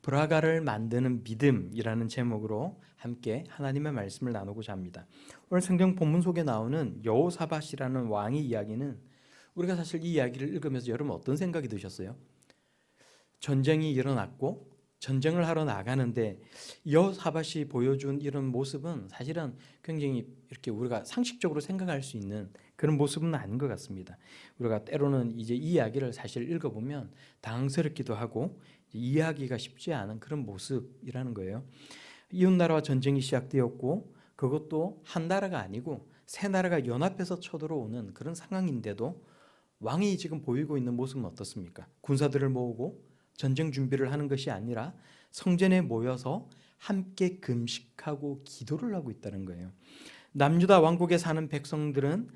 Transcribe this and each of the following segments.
브라가를 만드는 믿음이라는 제목으로 함께 하나님의 말씀을 나누고자 합니다. 오늘 성경 본문 속에 나오는 여호사밧이라는 왕의 이야기는 우리가 사실 이 이야기를 읽으면서 여러분 어떤 생각이 드셨어요? 전쟁이 일어났고 전쟁을 하러 나가는데 여호사밧이 보여준 이런 모습은 사실은 굉장히 이렇게 우리가 상식적으로 생각할 수 있는 그런 모습은 아닌 것 같습니다. 우리가 때로는 이제 이 이야기를 사실 읽어보면 당황스럽기도 하고 이해하기가 쉽지 않은 그런 모습이라는 거예요. 이웃나라와 전쟁이 시작되었고 그것도 한 나라가 아니고 세 나라가 연합해서 쳐들어오는 그런 상황인데도 왕이 지금 보이고 있는 모습은 어떻습니까? 군사들을 모으고 전쟁 준비를 하는 것이 아니라 성전에 모여서 함께 금식하고 기도를 하고 있다는 거예요. 남유다 왕국에 사는 백성들은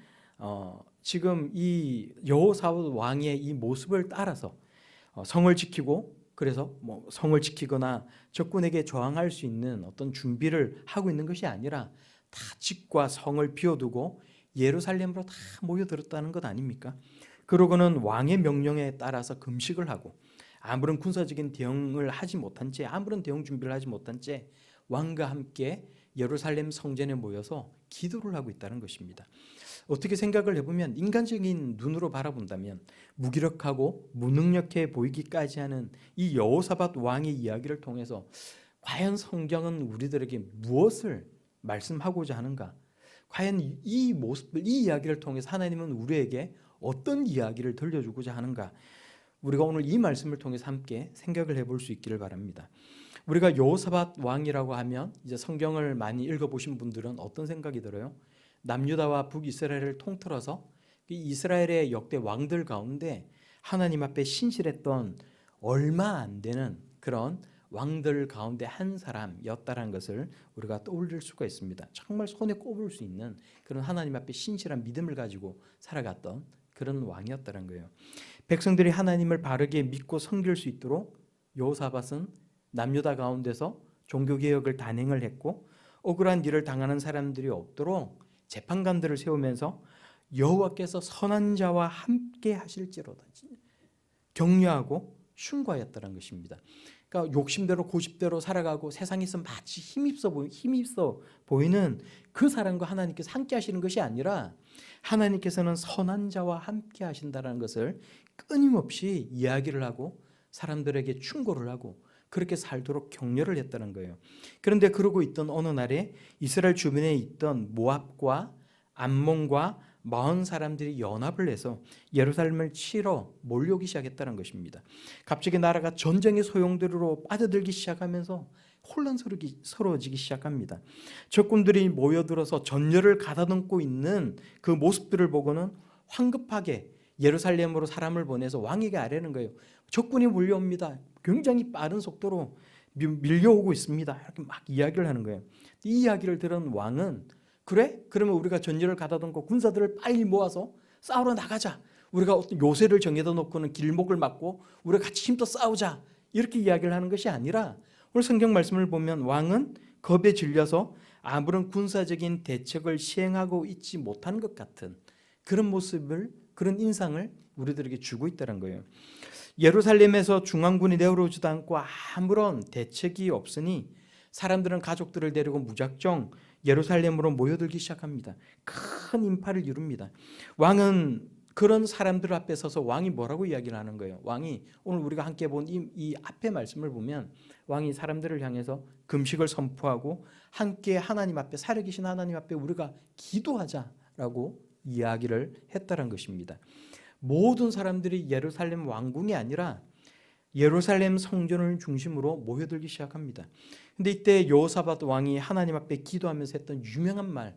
지금 이 여호사밧 왕의 이 모습을 따라서 성을 지키고 그래서 성을 지키거나 적군에게 저항할 수 있는 어떤 준비를 하고 있는 것이 아니라 다 집과 성을 비워두고 예루살렘으로 다 모여들었다는 것 아닙니까? 그러고는 왕의 명령에 따라서 금식을 하고 아무런 군사적인 대응을 하지 못한 채 아무런 대응 준비를 하지 못한 채 왕과 함께 예루살렘 성전에 모여서 기도를 하고 있다는 것입니다. 어떻게 생각을 해보면 인간적인 눈으로 바라본다면 무기력하고 무능력해 보이기까지 하는 이 여호사밧 왕의 이야기를 통해서 과연 성경은 우리들에게 무엇을 말씀하고자 하는가? 과연 이 모습을, 이 이야기를 통해서 하나님은 우리에게 어떤 이야기를 들려주고자 하는가? 우리가 오늘 이 말씀을 통해서 함께 생각을 해볼 수 있기를 바랍니다. 우리가 여호사밧 왕이라고 하면 이제 성경을 많이 읽어보신 분들은 어떤 생각이 들어요? 남유다와 북이스라엘을 통틀어서 이스라엘의 역대 왕들 가운데 하나님 앞에 신실했던 얼마 안 되는 그런 왕들 가운데 한 사람이었다는 것을 우리가 떠올릴 수가 있습니다. 정말 손에 꼽을 수 있는 그런 하나님 앞에 신실한 믿음을 가지고 살아갔던 그런 왕이었다는 거예요. 백성들이 하나님을 바르게 믿고 섬길 수 있도록 여호사밧은 남유다 가운데서 종교개혁을 단행을 했고 억울한 일을 당하는 사람들이 없도록 재판관들을 세우면서 여호와께서 선한 자와 함께 하실지로다 격려하고 슌과하였다는 것입니다. 그러니까 욕심대로 고집대로 살아가고 세상에서 마치 힘있어 보이는 그 사람과 하나님께서 함께 하시는 것이 아니라 하나님께서는 선한 자와 함께 하신다는 것을 끊임없이 이야기를 하고 사람들에게 충고를 하고 그렇게 살도록 격려를 했다는 거예요. 그런데 그러고 있던 어느 날에 이스라엘 주변에 있던 모압과 암몬과 마온 사람들이 연합을 해서 예루살렘을 치러 몰려오기 시작했다는 것입니다. 갑자기 나라가 전쟁의 소용돌이로 빠져들기 시작하면서 혼란스러워지기 시작합니다. 적군들이 모여들어서 전열을 가다듬고 있는 그 모습들을 보고는 황급하게 예루살렘으로 사람을 보내서 왕에게 아뢰는 거예요. 적군이 몰려옵니다. 굉장히 빠른 속도로 밀려오고 있습니다. 이렇게 막 이야기를 하는 거예요. 이 이야기를 들은 왕은 그래? 그러면 우리가 전열을 가다듬고 군사들을 빨리 모아서 싸우러 나가자. 우리가 어떤 요새를 정해다 놓고는 길목을 막고 우리가 같이 힘써 싸우자. 이렇게 이야기를 하는 것이 아니라 오늘 성경 말씀을 보면 왕은 겁에 질려서 아무런 군사적인 대책을 시행하고 있지 못한 것 같은 그런 모습을, 그런 인상을 우리들에게 주고 있다는 거예요. 예루살렘에서 중앙군이 내려오지도 않고 아무런 대책이 없으니 사람들은 가족들을 데리고 무작정 예루살렘으로 모여들기 시작합니다. 큰 인파를 이룹니다. 왕은 그런 사람들 앞에 서서 왕이 뭐라고 이야기를 하는 거예요? 왕이 오늘 우리가 함께 본 이 앞에 말씀을 보면 왕이 사람들을 향해서 금식을 선포하고 함께 하나님 앞에 살아계신 하나님 앞에 우리가 기도하자라고 이야기를 했다는 것입니다. 모든 사람들이 예루살렘 왕궁이 아니라 예루살렘 성전을 중심으로 모여들기 시작합니다. 근데 이때 여호사밧 왕이 하나님 앞에 기도하면서 했던 유명한 말,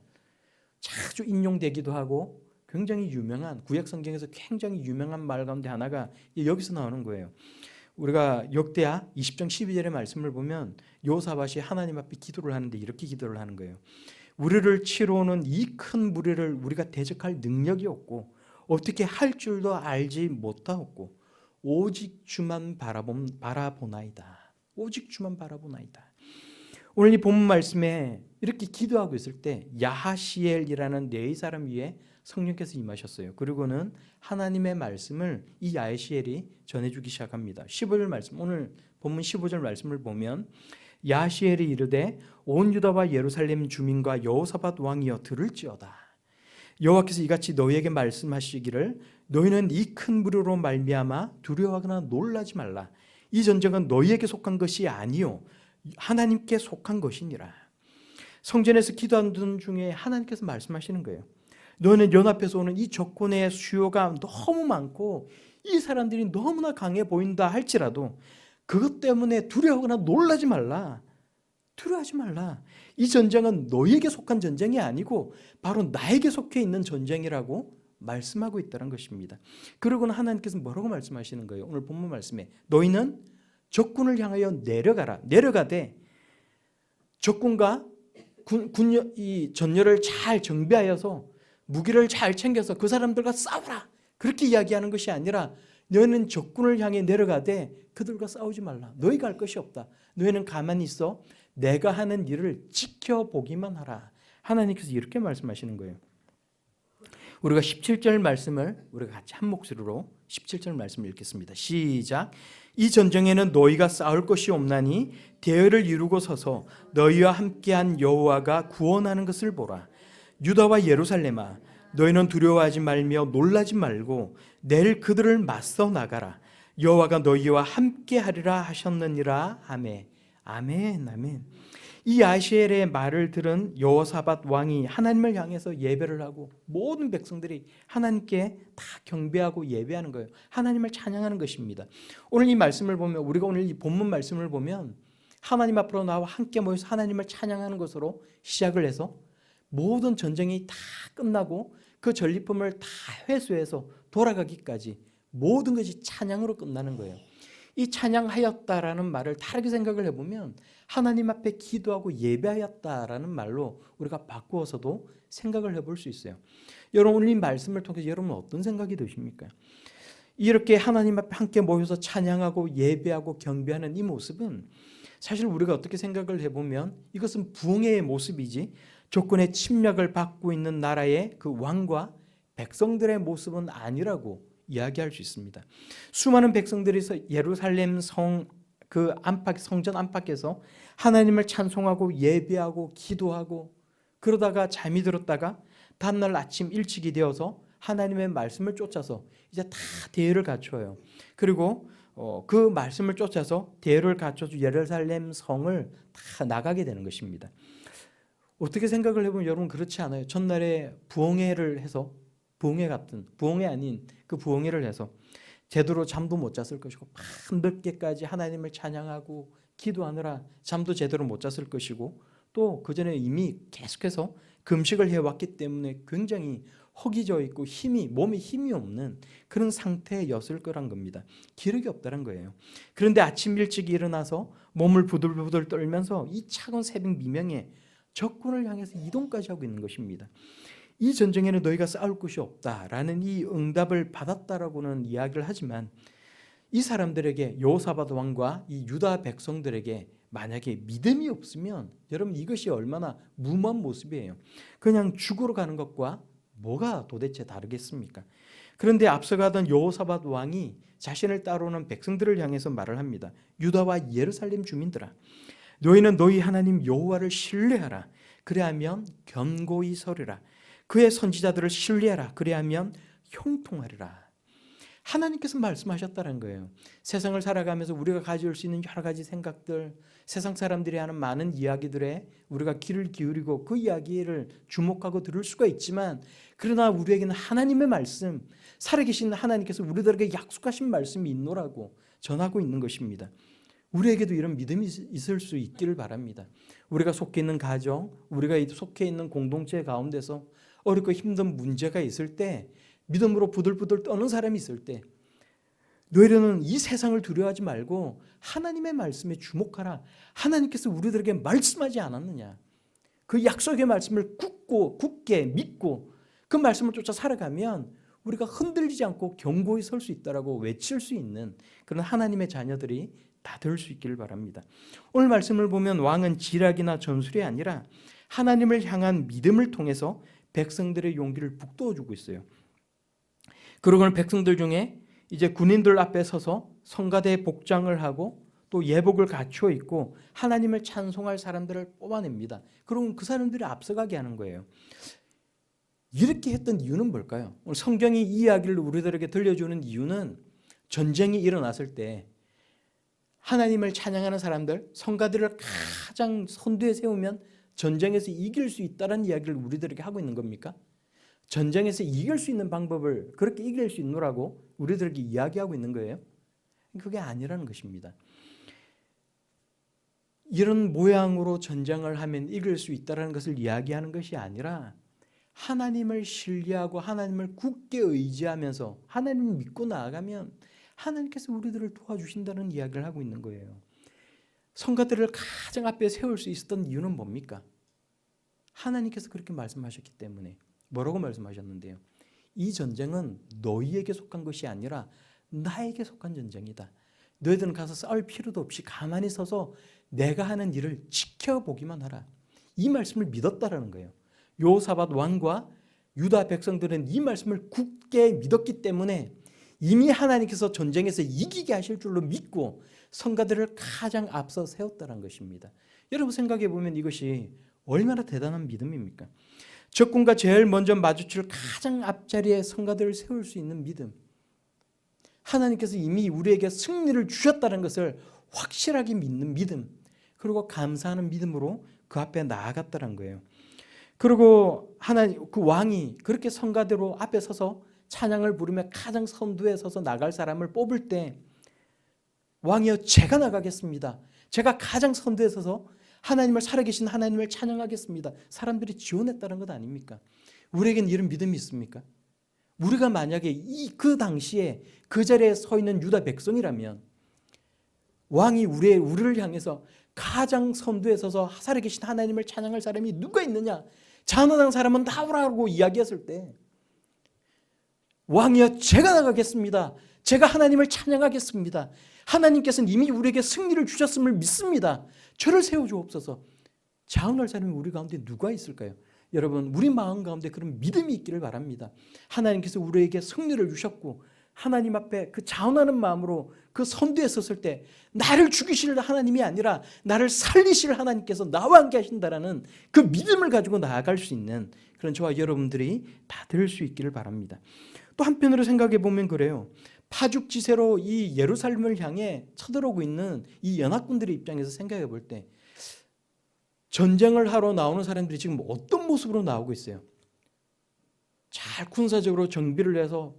자주 인용되기도 하고 굉장히 유명한 구약 성경에서 굉장히 유명한 말 가운데 하나가 여기서 나오는 거예요. 우리가 역대하 20장 12절의 말씀을 보면 여호사밧이 하나님 앞에 기도를 하는데 이렇게 기도를 하는 거예요. 우리를 치러 오는 이 큰 무리를 우리가 대적할 능력이 없고 어떻게 할 줄도 알지 못하옵고 오직 주만 바라보나이다. 오직 주만 바라보나이다. 오늘 이 본문 말씀에 이렇게 기도하고 있을 때 야하시엘이라는 네 사람 위에 성령께서 임하셨어요. 그리고는 하나님의 말씀을 이 야시엘이 전해주기 시작합니다. 15절 말씀, 오늘 본문 15절 말씀을 보면 야시엘이 이르되 온 유다와 예루살렘 주민과 여호사밧 왕이여 들을지어다. 여호와께서 이같이 너희에게 말씀하시기를 너희는 이 큰 무리로 말미암아 두려워하거나 놀라지 말라. 이 전쟁은 너희에게 속한 것이 아니요 하나님께 속한 것이니라. 성전에서 기도하는 중에 하나님께서 말씀하시는 거예요. 너희는 연합해서 오는 이 적군의 수요가 너무 많고 이 사람들이 너무나 강해 보인다 할지라도 그것 때문에 두려워하거나 놀라지 말라. 두려워하지 말라. 이 전쟁은 너희에게 속한 전쟁이 아니고 바로 나에게 속해 있는 전쟁이라고 말씀하고 있다는 것입니다. 그러고는 하나님께서 뭐라고 말씀하시는 거예요? 오늘 본문 말씀에 너희는 적군을 향하여 내려가라. 내려가되 적군과 이 전열을 잘 정비하여서 무기를 잘 챙겨서 그 사람들과 싸우라. 그렇게 이야기하는 것이 아니라 너희는 적군을 향해 내려가되 그들과 싸우지 말라. 너희가 할 것이 없다. 너희는 가만히 있어 내가 하는 일을 지켜보기만 하라. 하나님께서 이렇게 말씀하시는 거예요. 우리가 17절 말씀을 우리가 같이 한 목소리로 17절 말씀을 읽겠습니다. 시작. 이 전쟁에는 너희가 싸울 것이 없나니 대열을 이루고 서서 너희와 함께한 여호와가 구원하는 것을 보라. 유다와 예루살렘아 너희는 두려워하지 말며 놀라지 말고 내일 그들을 맞서 나가라. 여호와가 너희와 함께하리라 하셨느니라. 아멘. 아멘. 아멘. 이 야시엘의 말을 들은 여호사밧 왕이 하나님을 향해서 예배를 하고 모든 백성들이 하나님께 다 경배하고 예배하는 거예요. 하나님을 찬양하는 것입니다. 오늘 이 말씀을 보면 우리가 오늘 이 본문 말씀을 보면 하나님 앞으로 나와 함께 모여서 하나님을 찬양하는 것으로 시작을 해서 모든 전쟁이 다 끝나고 그 전리품을 다 회수해서 돌아가기까지 모든 것이 찬양으로 끝나는 거예요. 이 찬양하였다라는 말을 다르게 생각을 해보면 하나님 앞에 기도하고 예배하였다라는 말로 우리가 바꾸어서도 생각을 해볼 수 있어요. 여러분 오늘 이 말씀을 통해서 여러분은 어떤 생각이 드십니까? 이렇게 하나님 앞에 함께 모여서 찬양하고 예배하고 경배하는 이 모습은 사실 우리가 어떻게 생각을 해보면 이것은 부흥의 모습이지 조건의 침략을 받고 있는 나라의 그 왕과 백성들의 모습은 아니라고 이야기할 수 있습니다. 수많은 백성들이 예루살렘 성전 안팎에서 하나님을 찬송하고 예배하고 기도하고 그러다가 잠이 들었다가 다음날 아침 일찍이 되어서 하나님의 말씀을 쫓아서 이제 다 대열을 갖춰요. 그리고 그 말씀을 쫓아서 대열을 갖춰서 예루살렘 성을 다 나가게 되는 것입니다. 어떻게 생각을 해보면 여러분 그렇지 않아요? 전날에 부흥회를 해서 부흥회 아닌 그 부흥회를 해서 제대로 잠도 못 잤을 것이고 밤늦게까지 하나님을 찬양하고 기도하느라 잠도 제대로 못 잤을 것이고 또 그전에 이미 계속해서 금식을 해왔기 때문에 굉장히 허기져 있고 몸에 힘이 없는 그런 상태였을 거란 겁니다. 기력이 없다는 거예요. 그런데 아침 일찍 일어나서 몸을 부들부들 떨면서 이 차가운 새벽 미명에 적군을 향해서 이동까지 하고 있는 것입니다. 이 전쟁에는 너희가 싸울 것이 없다라는 이 응답을 받았다라고는 이야기를 하지만 이 사람들에게 여호사밧 왕과 이 유다 백성들에게 만약에 믿음이 없으면 여러분 이것이 얼마나 무모한 모습이에요. 그냥 죽으러 가는 것과 뭐가 도대체 다르겠습니까? 그런데 앞서가던 여호사밧 왕이 자신을 따르는 백성들을 향해서 말을 합니다. 유다와 예루살렘 주민들아 너희는 너희 하나님 여호와를 신뢰하라. 그래야면 견고히 서리라. 그의 선지자들을 신뢰하라. 그래야면 형통하리라. 하나님께서 말씀하셨다는 거예요. 세상을 살아가면서 우리가 가질 수 있는 여러 가지 생각들, 세상 사람들이 하는 많은 이야기들에 우리가 귀를 기울이고 그 이야기를 주목하고 들을 수가 있지만 그러나 우리에게는 하나님의 말씀, 살아계신 하나님께서 우리들에게 약속하신 말씀이 있노라고 전하고 있는 것입니다. 우리에게도 이런 믿음이 있을 수 있기를 바랍니다. 우리가 속해 있는 가정, 우리가 속해 있는 공동체 가운데서 어렵고 힘든 문제가 있을 때 믿음으로 부들부들 떠는 사람이 있을 때 너희는 이 세상을 두려워하지 말고 하나님의 말씀에 주목하라. 하나님께서 우리들에게 말씀하지 않았느냐. 그 약속의 말씀을 굳게 믿고 그 말씀을 쫓아 살아가면 우리가 흔들리지 않고 견고히 설 수 있다라고 외칠 수 있는 그런 하나님의 자녀들이 다 될 수 있기를 바랍니다. 오늘 말씀을 보면 왕은 지략이나 전술이 아니라 하나님을 향한 믿음을 통해서 백성들의 용기를 북돋워주고 있어요. 그러고는 백성들 중에 이제 군인들 앞에 서서 성가대 복장을 하고 또 예복을 갖추어 입고 하나님을 찬송할 사람들을 뽑아냅니다. 그러면 그 사람들이 앞서가게 하는 거예요. 이렇게 했던 이유는 뭘까요? 오늘 성경이 이 이야기를 우리들에게 들려주는 이유는 전쟁이 일어났을 때 하나님을 찬양하는 사람들, 성가들을 가장 선두에 세우면 전쟁에서 이길 수 있다는 이야기를 우리들에게 하고 있는 겁니까? 전쟁에서 이길 수 있는 방법을 그렇게 이길 수 있노라고 우리들에게 이야기하고 있는 거예요? 그게 아니라는 것입니다. 이런 모양으로 전쟁을 하면 이길 수 있다는 것을 이야기하는 것이 아니라 하나님을 신뢰하고 하나님을 굳게 의지하면서 하나님을 믿고 나아가면 하나님께서 우리들을 도와주신다는 이야기를 하고 있는 거예요. 성가들을 가장 앞에 세울 수 있었던 이유는 뭡니까? 하나님께서 그렇게 말씀하셨기 때문에. 뭐라고 말씀하셨는데요? 이 전쟁은 너희에게 속한 것이 아니라 나에게 속한 전쟁이다. 너희들은 가서 싸울 필요도 없이 가만히 서서 내가 하는 일을 지켜보기만 하라. 이 말씀을 믿었다라는 거예요. 여호사밧 왕과 유다 백성들은 이 말씀을 굳게 믿었기 때문에 이미 하나님께서 전쟁에서 이기게 하실 줄로 믿고 성가들을 가장 앞서 세웠다는 것입니다. 여러분 생각해 보면 이것이 얼마나 대단한 믿음입니까? 적군과 제일 먼저 마주칠 가장 앞자리에 성가들을 세울 수 있는 믿음. 하나님께서 이미 우리에게 승리를 주셨다는 것을 확실하게 믿는 믿음. 그리고 감사하는 믿음으로 그 앞에 나아갔다는 거예요. 그리고 하나님 그 왕이 그렇게 성가대로 앞에 서서 찬양을 부르며 가장 선두에 서서 나갈 사람을 뽑을 때 왕이여 제가 나가겠습니다. 제가 가장 선두에 서서 하나님을 살아계신 하나님을 찬양하겠습니다. 사람들이 지원했다는 것 아닙니까? 우리에겐 이런 믿음이 있습니까? 우리가 만약에 그 당시에 그 자리에 서 있는 유다 백성이라면 왕이 우리를 향해서 가장 선두에 서서 살아계신 하나님을 찬양할 사람이 누가 있느냐? 자나당 사람은 나오라고 이야기했을 때 왕이여 제가 나가겠습니다. 제가 하나님을 찬양하겠습니다. 하나님께서는 이미 우리에게 승리를 주셨음을 믿습니다. 저를 세워주옵소서. 자원할 사람이 우리 가운데 누가 있을까요? 여러분 우리 마음 가운데 그런 믿음이 있기를 바랍니다. 하나님께서 우리에게 승리를 주셨고 하나님 앞에 그 자원하는 마음으로 그 선두에 섰을 때 나를 죽이실 하나님이 아니라 나를 살리실 하나님께서 나와 함께 하신다라는 그 믿음을 가지고 나아갈 수 있는 그런 저와 여러분들이 다 될 수 있기를 바랍니다. 또 한편으로 생각해 보면 그래요. 파죽지세로 이 예루살렘을 향해 쳐들어오고 있는 이 연합군들의 입장에서 생각해 볼 때 전쟁을 하러 나오는 사람들이 지금 어떤 모습으로 나오고 있어요? 잘 군사적으로 정비를 해서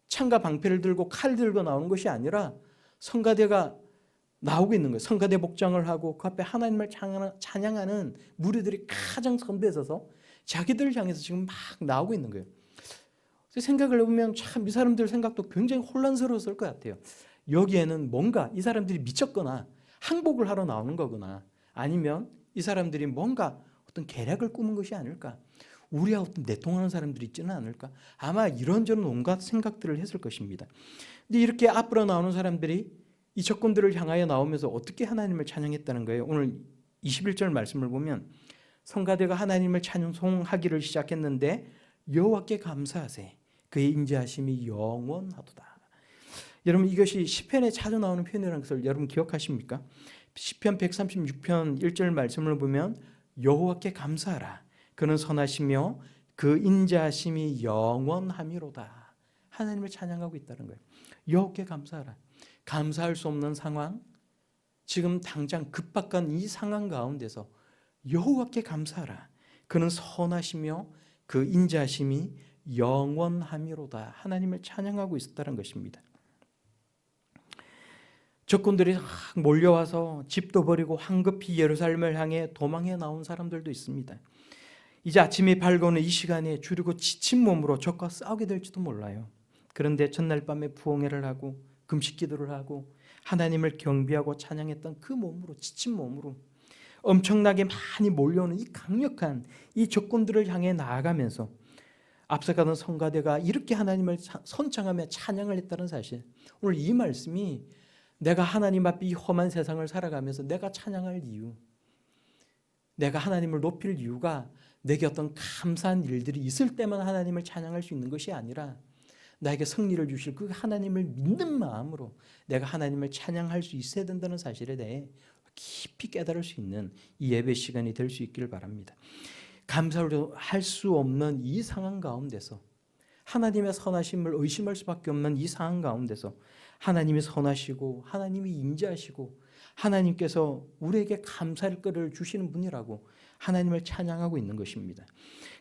창과 방패를 들고 칼 들고 나오는 것이 아니라 성가대가 나오고 있는 거예요. 성가대 복장을 하고 그 앞에 하나님을 찬양하는 무리들이 가장 선두에 서서 자기들을 향해서 지금 막 나오고 있는 거예요. 생각을 해보면 참 이 사람들 생각도 굉장히 혼란스러웠을 것 같아요. 여기에는 뭔가 이 사람들이 미쳤거나 항복을 하러 나오는 거거나 아니면 이 사람들이 뭔가 어떤 계략을 꾸민 것이 아닐까, 우리와 어떤 내통하는 사람들이 있지는 않을까, 아마 이런저런 온갖 생각들을 했을 것입니다. 근데 이렇게 앞으로 나오는 사람들이 이 적군들을 향하여 나오면서 어떻게 하나님을 찬양했다는 거예요. 오늘 21절 말씀을 보면 성가대가 하나님을 찬송하기를 시작했는데 여호와께 감사하세 그의 인자하심이 영원하도다. 여러분 이것이 시편에 자주 나오는 표현이라는 것을 여러분 기억하십니까? 시편 136편 1절 말씀을 보면 여호와께 감사하라 그는 선하시며 그 인자하심이 영원하미로다. 하나님을 찬양하고 있다는 거예요. 여호와께 감사하라. 감사할 수 없는 상황, 지금 당장 급박한 이 상황 가운데서 여호와께 감사하라. 그는 선하시며 그 인자하심이 영원하미로다. 하나님을 찬양하고 있었다는 것입니다. 적군들이 몰려와서 집도 버리고 황급히 예루살렘을 향해 도망해 나온 사람들도 있습니다. 이제 아침이 밝아오는 이 시간에 주리고 지친 몸으로 적과 싸우게 될지도 몰라요. 그런데 전날 밤에 부흥회를 하고 금식 기도를 하고 하나님을 경배하고 찬양했던 그 몸으로, 지친 몸으로 엄청나게 많이 몰려오는 이 강력한 이 적군들을 향해 나아가면서 앞서가던 성가대가 이렇게 하나님을 선창하며 찬양을 했다는 사실, 오늘 이 말씀이 내가 하나님 앞에 이 험한 세상을 살아가면서 내가 찬양할 이유, 내가 하나님을 높일 이유가 내게 어떤 감사한 일들이 있을 때만 하나님을 찬양할 수 있는 것이 아니라 나에게 승리를 주실 그 하나님을 믿는 마음으로 내가 하나님을 찬양할 수 있어야 된다는 사실에 대해 깊이 깨달을 수 있는 이 예배 시간이 될 수 있기를 바랍니다. 감사를 할 수 없는 이 상황 가운데서 하나님의 선하심을 의심할 수밖에 없는 이 상황 가운데서 하나님이 선하시고 하나님이 인자하시고 하나님께서 우리에게 감사할 것을 주시는 분이라고 하나님을 찬양하고 있는 것입니다.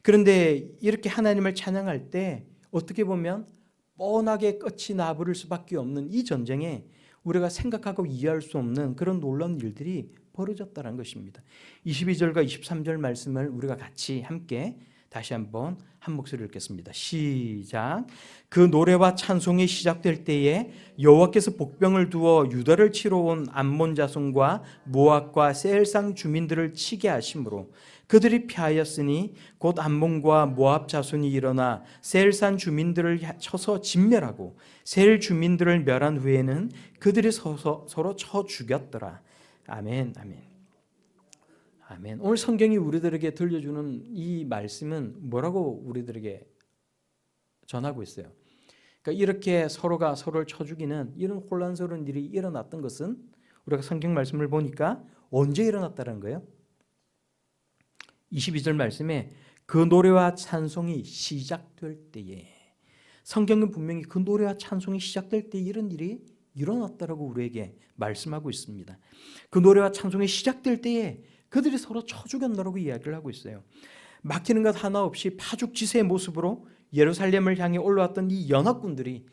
그런데 이렇게 하나님을 찬양할 때 어떻게 보면 뻔하게 끝이 나버릴 수밖에 없는 이 전쟁에 우리가 생각하고 이해할 수 없는 그런 놀라운 일들이 벌어졌다는 것입니다. 22절과 23절 말씀을 우리가 같이 함께 다시 한번 한 목소리를 읽겠습니다. 시작. 그 노래와 찬송이 시작될 때에 여호와께서 복병을 두어 유다를 치러 온 암몬 자손과 모압과 세일산 주민들을 치게 하심으로 그들이 피하였으니 곧 암몬과 모압 자손이 일어나 세일산 주민들을 쳐서 진멸하고 세일 주민들을 멸한 후에는 그들이 서로 쳐 죽였더라. 아멘, 아멘. 아멘. 오늘 성경이 우리들에게 들려주는 이 말씀은 뭐라고 우리들에게 전하고 있어요? 그러니까 이렇게 서로가 서로를 쳐 죽이는 이런 혼란스러운 일이 일어났던 것은 우리가 성경 말씀을 보니까 언제 일어났다는 거예요? 22절 말씀에 그 노래와 찬송이 시작될 때에, 성경은 분명히 그 노래와 찬송이 시작될 때 이런 일이 일어났다라고 우리에게 말씀하고 있습니다. 그 노래와 찬송이 시작될 때에 그들이 서로 쳐 죽였노라고 이야기를 하고 있어요. 막히는 것 하나 없이 파죽지세의 모습으로 예루살렘을 향해 올라왔던 이 연합군들이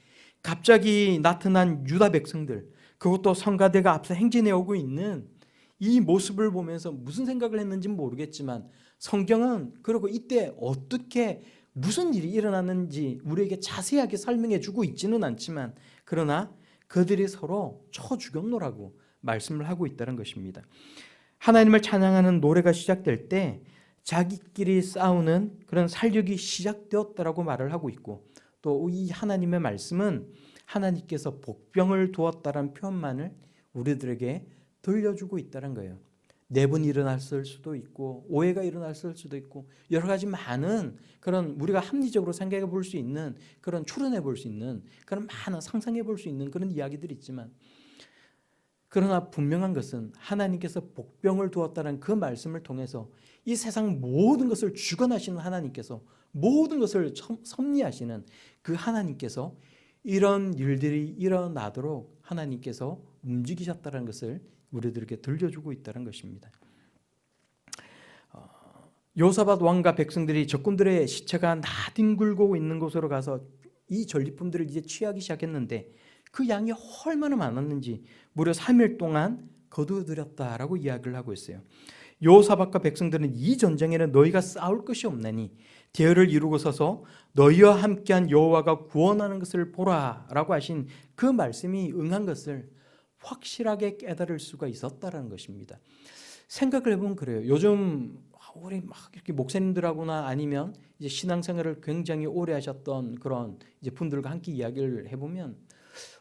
갑자기 나타난 유다 백성들, 그것도 성가대가 앞서 행진해 오고 있는 이 모습을 보면서 무슨 생각을 했는지는 모르겠지만 성경은 그리고 이때 어떻게 무슨 일이 일어났는지 우리에게 자세하게 설명해 주고 있지는 않지만 그러나 그들이 서로 쳐 죽였노라고 말씀을 하고 있다는 것입니다. 하나님을 찬양하는 노래가 시작될 때 자기끼리 싸우는 그런 살육이 시작되었다라고 말을 하고 있고, 또 이 하나님의 말씀은 하나님께서 복병을 두었다라는 표현만을 우리들에게 들려주고 있다는 거예요. 내분이 일어났을 수도 있고 오해가 일어났을 수도 있고 여러 가지 많은 그런 우리가 합리적으로 생각해 볼 수 있는 그런 추론해 볼 수 있는 그런 많은 상상해 볼 수 있는 그런 이야기들이 있지만, 그러나 분명한 것은 하나님께서 복병을 두었다는 그 말씀을 통해서 이 세상 모든 것을 주관하시는 하나님께서, 모든 것을 섭리하시는 그 하나님께서 이런 일들이 일어나도록 하나님께서 움직이셨다는 것을 우리들에게 들려주고 있다는 것입니다. 요사밧 왕과 백성들이 적군들의 시체가 나뒹굴고 있는 곳으로 가서 이 전리품들을 이제 취하기 시작했는데 그 양이 얼마나 많았는지 무려 3일 동안 거두어들였다라고 이야기를 하고 있어요. 요사밧과 백성들은 이 전쟁에는 너희가 싸울 것이 없나니 대열을 이루고 서서 너희와 함께한 여호와가 구원하는 것을 보라라고 하신 그 말씀이 응한 것을 확실하게 깨달을 수가 있었다라는 것입니다. 생각을 해보면 그래요. 요즘 우리 막 이렇게 목사님들하고나 아니면 이제 신앙생활을 굉장히 오래 하셨던 그런 이제 분들과 함께 이야기를 해보면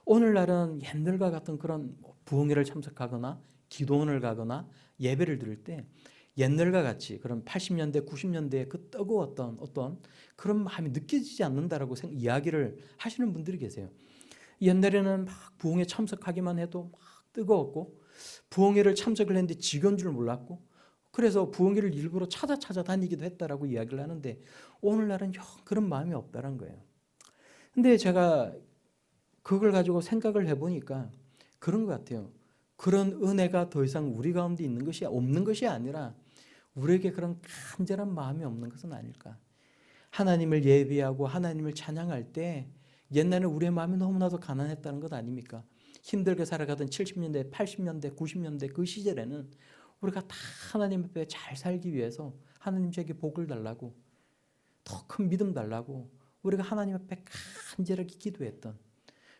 오늘날은 옛날과 같은 그런 부흥회를 참석하거나 기도원을 가거나 예배를 드릴 때 옛날과 같이 그런 80년대, 90년대의 그 뜨거웠던 어떤 그런 마음이 느껴지지 않는다라고 이야기를 하시는 분들이 계세요. 옛날에는 막 부흥회 참석하기만 해도 막 뜨거웠고 부흥회를 참석을 했는데 지겨운 줄 몰랐고 그래서 부흥회를 일부러 찾아 다니기도 했다라고 이야기를 하는데 오늘날은 그런 마음이 없다는 거예요. 근데 제가 그걸 가지고 생각을 해보니까 그런 것 같아요. 그런 은혜가 더 이상 우리 가운데 있는 것이 없는 것이 아니라 우리에게 그런 간절한 마음이 없는 것은 아닐까. 하나님을 예배하고 하나님을 찬양할 때 옛날에 우리의 마음이 너무나도 가난했다는 것 아닙니까? 힘들게 살아가던 70년대, 80년대, 90년대 그 시절에는 우리가 다 하나님 앞에 잘 살기 위해서 하나님 저에게 복을 달라고 더 큰 믿음 달라고 우리가 하나님 앞에 간절하게 기도했던,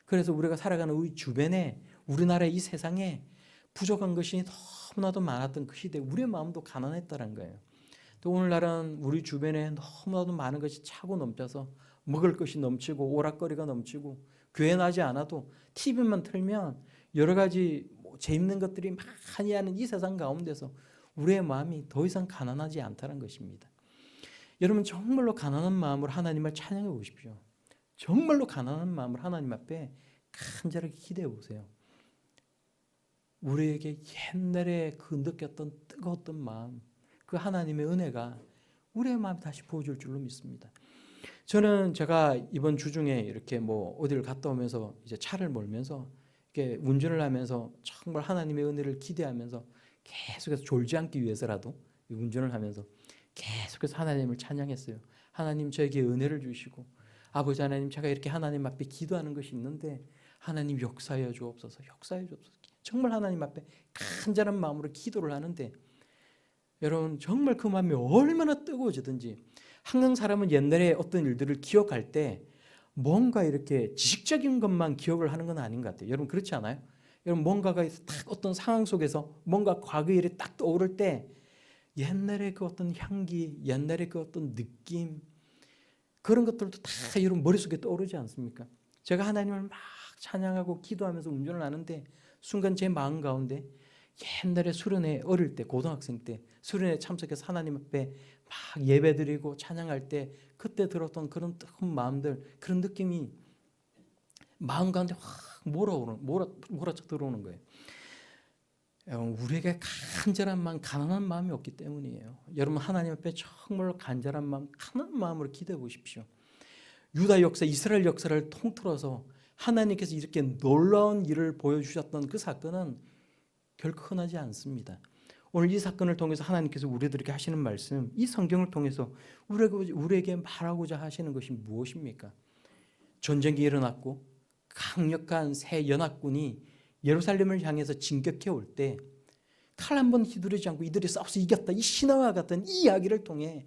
그래서 우리가 살아가는 우리 주변에 우리나라의 이 세상에 부족한 것이 너무나도 많았던 그 시대에 우리의 마음도 가난했다는 거예요. 또 오늘날은 우리 주변에 너무나도 많은 것이 차고 넘쳐서 먹을 것이 넘치고 오락거리가 넘치고 교회 나지 않아도 TV만 틀면 여러 가지 재밌는 것들이 많이 하는 이 세상 가운데서 우리의 마음이 더 이상 가난하지 않다는 것입니다. 여러분 정말로 가난한 마음으로 하나님을 찬양해 보십시오. 정말로 가난한 마음으로 하나님 앞에 간절하게 기대해 보세요. 우리에게 옛날에 그 느꼈던 뜨거웠던 마음, 그 하나님의 은혜가 우리의 마음에 다시 부어줄 줄로 믿습니다. 저는 제가 이번 주 중에 이렇게 뭐 어디를 갔다 오면서 이제 차를 몰면서 이렇게 운전을 하면서 정말 하나님의 은혜를 기대하면서 계속해서 졸지 않기 위해서라도 운전을 하면서 계속해서 하나님을 찬양했어요. 하나님 저에게 은혜를 주시고, 아버지 하나님 제가 이렇게 하나님 앞에 기도하는 것이 있는데 하나님 역사하여 주옵소서, 역사하여 주옵소서. 정말 하나님 앞에 간절한 마음으로 기도를 하는데 여러분 정말 그 마음이 얼마나 뜨거워지든지, 항상 사람은 옛날에 어떤 일들을 기억할 때 뭔가 이렇게 지식적인 것만 기억을 하는 건 아닌 것 같아요. 여러분 그렇지 않아요? 여러분 뭔가가 딱 어떤 상황 속에서 뭔가 과거 일이 딱 떠오를 때 옛날에 그 어떤 향기, 옛날에 그 어떤 느낌, 그런 것들도 다 여러분 머릿속에 떠오르지 않습니까? 제가 하나님을 막 찬양하고 기도하면서 운전을 하는데 순간 제 마음 가운데 옛날에 수련회 어릴 때, 고등학생 때 수련회 참석해서 하나님 앞에 막 예배드리고 찬양할 때 그때 들었던 그런 뜨거운 마음들, 그런 느낌이 마음 가운데 확 몰아쳐 들어오는 거예요. 우리에게 간절한 마음, 가난한 마음이 없기 때문이에요. 여러분 하나님 앞에 정말로 간절한 마음, 가난한 마음으로 기대해 보십시오. 유다 역사, 이스라엘 역사를 통틀어서 하나님께서 이렇게 놀라운 일을 보여주셨던 그 사건은 결코 흔하지 않습니다. 오늘 이 사건을 통해서 하나님께서 우리들에게 하시는 말씀, 이 성경을 통해서 우리에게 말하고자 하시는 것이 무엇입니까? 전쟁이 일어났고 강력한 새 연합군이 예루살렘을 향해서 진격해 올 때 칼 한 번 휘두르지 않고 이들이 싸워서 이겼다, 이 신화와 같은 이 이야기를 통해,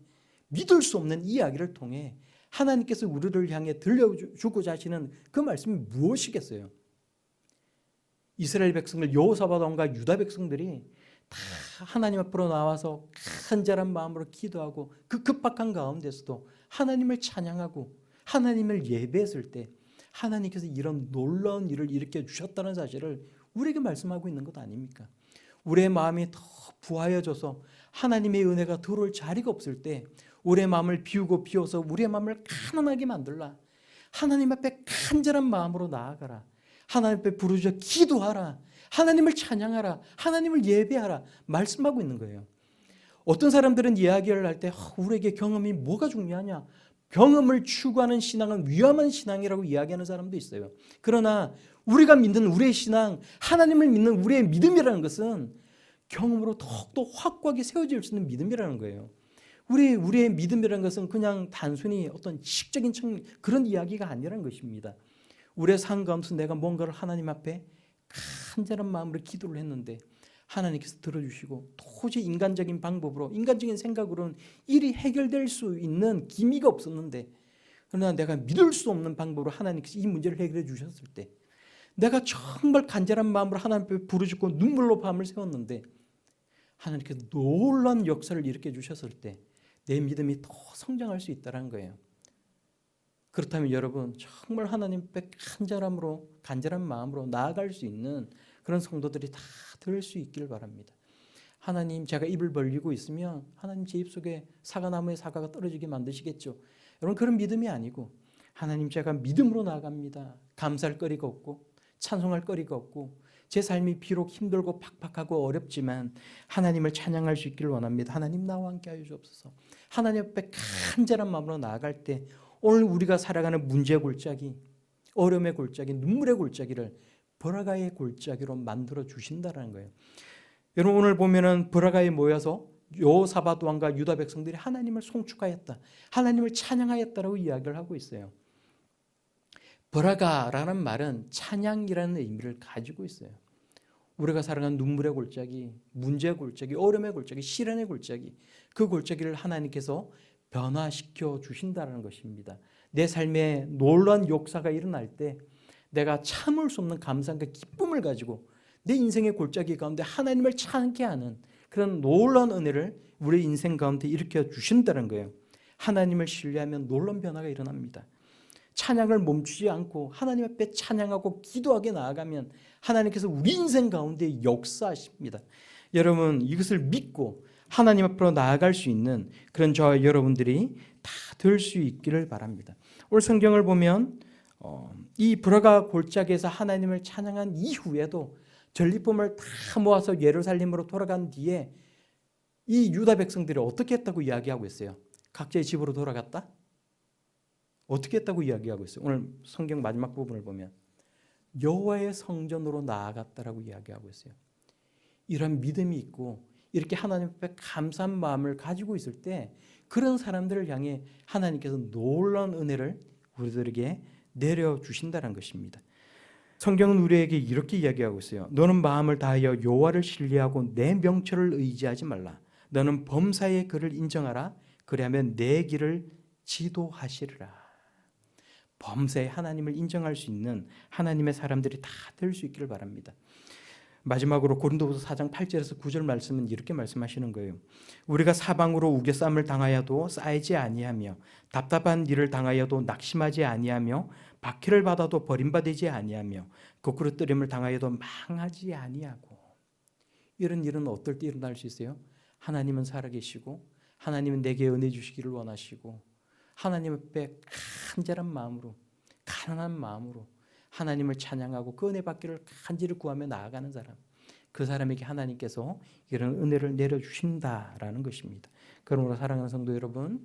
믿을 수 없는 이 이야기를 통해 하나님께서 우리를 향해 들려주고자 하시는 그 말씀이 무엇이겠어요? 이스라엘 백성들, 여호사밧 왕과 유다 백성들이 다 하나님 앞으로 나와서 간절한 마음으로 기도하고 그 급박한 가운데서도 하나님을 찬양하고 하나님을 예배했을 때 하나님께서 이런 놀라운 일을 일으켜 주셨다는 사실을 우리에게 말씀하고 있는 것 아닙니까? 우리의 마음이 더 부하여져서 하나님의 은혜가 들어올 자리가 없을 때 우리의 마음을 비워서 우리의 마음을 가난하게 만들라. 하나님 앞에 간절한 마음으로 나아가라. 하나님 앞에 부르짖어 기도하라. 하나님을 찬양하라. 하나님을 예배하라. 말씀하고 있는 거예요. 어떤 사람들은 이야기를 할 때 우리에게 경험이 뭐가 중요하냐? 경험을 추구하는 신앙은 위험한 신앙이라고 이야기하는 사람도 있어요. 그러나 우리가 믿는 우리의 신앙, 하나님을 믿는 우리의 믿음이라는 것은 경험으로 더욱더 확고하게 세워질 수 있는 믿음이라는 거예요. 우리의 믿음이라는 것은 그냥 단순히 어떤 지식적인 그런 이야기가 아니라는 것입니다. 우리의 삶 가운데서 내가 뭔가를 하나님 앞에 간절한 마음으로 기도를 했는데 하나님께서 들어주시고 도저히 인간적인 방법으로, 인간적인 생각으로는 일이 해결될 수 있는 기미가 없었는데, 그러나 내가 믿을 수 없는 방법으로 하나님께서 이 문제를 해결해 주셨을 때 내가 정말 간절한 마음으로 하나님 앞에 부르짖고 눈물로 밤을 새웠는데 하나님께서 놀라운 역사를 일으켜 주셨을 때 내 믿음이 더 성장할 수 있다는 거예요. 그렇다면 여러분 정말 하나님 앞에 간절한 마음으로 나아갈 수 있는 그런 성도들이 다 될 수 있기를 바랍니다. 하나님, 제가 입을 벌리고 있으면 하나님 제 입속에 사과나무에 사과가 떨어지게 만드시겠죠. 여러분 그런 믿음이 아니고, 하나님 제가 믿음으로 나아갑니다. 감사할 거리가 없고 찬송할 거리가 없고 제 삶이 비록 힘들고 팍팍하고 어렵지만 하나님을 찬양할 수 있기를 원합니다. 하나님 나와 함께 하여 주옵소서. 하나님 앞에 간절한 마음으로 나아갈 때 오늘 우리가 살아가는 문제의 골짜기, 어려움의 골짜기, 눈물의 골짜기를 브라가의 골짜기로 만들어 주신다는 거예요. 여러분 오늘 보면은 브라가에 모여서 여호사밧 왕과 유다 백성들이 하나님을 송축하였다, 하나님을 찬양하였다라고 이야기를 하고 있어요. 브라가라는 말은 찬양이라는 의미를 가지고 있어요. 우리가 살아가는 눈물의 골짜기, 문제의 골짜기, 어려움의 골짜기, 시련의 골짜기, 그 골짜기를 하나님께서 변화시켜 주신다는 것입니다. 내 삶에 놀라운 역사가 일어날 때 내가 참을 수 없는 감사함과 기쁨을 가지고 내 인생의 골짜기 가운데 하나님을 찬양케 하는 그런 놀라운 은혜를 우리 인생 가운데 일으켜 주신다는 거예요. 하나님을 신뢰하면 놀라운 변화가 일어납니다. 찬양을 멈추지 않고 하나님 앞에 찬양하고 기도하게 나아가면 하나님께서 우리 인생 가운데 역사하십니다. 여러분 이것을 믿고 하나님 앞으로 나아갈 수 있는 그런 저와 여러분들이 다 될 수 있기를 바랍니다. 오늘 성경을 보면 이 불화가 골짜기에서 하나님을 찬양한 이후에도 전리품을 다 모아서 예루살렘으로 돌아간 뒤에 이 유다 백성들이 어떻게 했다고 이야기하고 있어요? 각자의 집으로 돌아갔다? 어떻게 했다고 이야기하고 있어요? 오늘 성경 마지막 부분을 보면 여호와의 성전으로 나아갔다라고 이야기하고 있어요. 이런 믿음이 있고 이렇게 하나님 앞에 감사한 마음을 가지고 있을 때 그런 사람들을 향해 하나님께서 놀라운 은혜를 우리들에게 내려주신다는 것입니다. 성경은 우리에게 이렇게 이야기하고 있어요. 너는 마음을 다하여 여호와를 신뢰하고 내 명철을 의지하지 말라. 너는 범사의 그를 인정하라. 그리하면 내 길을 지도하시리라. 범사에 하나님을 인정할 수 있는 하나님의 사람들이 다 될 수 있기를 바랍니다. 마지막으로 고린도후서 4장 8절에서 9절 말씀은 이렇게 말씀하시는 거예요. 우리가 사방으로 우겨쌈을 당하여도 쌓이지 아니하며 답답한 일을 당하여도 낙심하지 아니하며 박해를 받아도 버림받지 아니하며 거꾸로 뜨림을 당하여도 망하지 아니하고. 이런 일은 어떨 때 일어날 수 있어요? 하나님은 살아계시고 하나님은 내게 은혜 주시기를 원하시고 하나님 앞에 간절한 마음으로 가난한 마음으로 하나님을 찬양하고 그 은혜 받기를 간절히 구하며 나아가는 사람, 그 사람에게 하나님께서 이런 은혜를 내려주신다라는 것입니다. 그러므로 사랑하는 성도 여러분,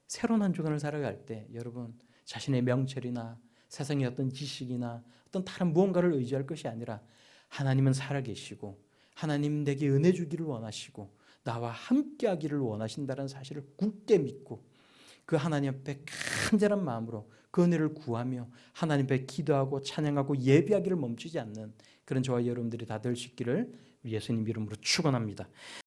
새로운 한 주간을 살아갈 때 여러분 자신의 명철이나 세상의 어떤 지식이나 어떤 다른 무언가를 의지할 것이 아니라 하나님은 살아계시고 하나님 내게 은혜 주기를 원하시고 나와 함께하기를 원하신다는 사실을 굳게 믿고 그 하나님 앞에 간절한 마음으로 그 은혜를 구하며 하나님 앞에 기도하고 찬양하고 예배하기를 멈추지 않는 그런 저와 여러분들이 다 될 수 있기를 예수님 이름으로 축원합니다.